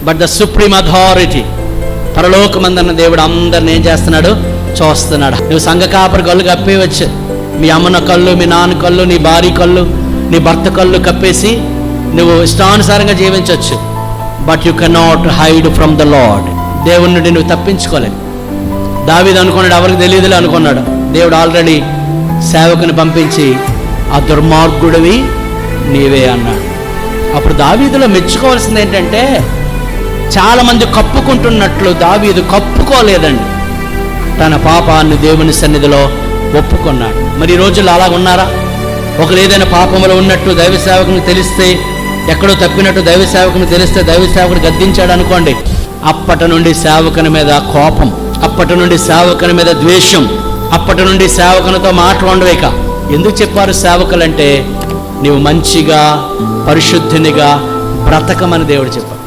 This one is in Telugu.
బట్ ద సుప్రీం అథారిటీ, పరలోకమందన్న దేవుడు అందరిని ఏం చేస్తున్నాడు? చూస్తున్నాడు. నువ్వు సంఘ కాపరి కళ్ళు కప్పేయవచ్చు, మీ అమ్మన కళ్ళు, మీ నాన్న కళ్ళు, నీ భార్య కళ్ళు, నీ భర్త కళ్ళు కప్పేసి నువ్వు ఇష్టానుసారంగా జీవించవచ్చు. But you cannot hide from the Lord. దేవుని నుండి నువ్వు తప్పించుకోలేవు. దావీదు అనుకున్నాడు, ఎవరికి తెలియదులే అనుకున్నాడు. దేవుడు ఆల్రెడీ సేవకుని పంపించి ఆ దుర్మార్గుడివి నీవే అన్నాడు. అప్పుడు దావీదులో మెచ్చుకోవాల్సింది ఏంటంటే, చాలామంది కప్పుకుంటున్నట్లు దావీదు కప్పుకోలేదండి. తన పాపాన్ని దేవుని సన్నిధిలో ఒప్పుకున్నాడు. మరి ఈ రోజుల్లో అలా ఉన్నారా? ఒకరు ఏదైనా పాపంలో ఉన్నట్టు దైవ సేవకుని తెలిస్తే, ఎక్కడో తప్పినట్టు దైవ సేవకుని తెలిస్తే దైవ సేవకుడు గద్దించాడు అనుకోండి, అప్పటి నుండి సేవకుని మీద కోపం, అప్పటి నుండి సేవకుని మీద ద్వేషం, అప్పటి నుండి సేవకునితో మాట్లాడవేక. ఎందుకు చెప్పారు సేవకులంటే, నీవు మంచిగా పరిశుద్ధినిగా బ్రతకమని దేవుడు చెప్పారు.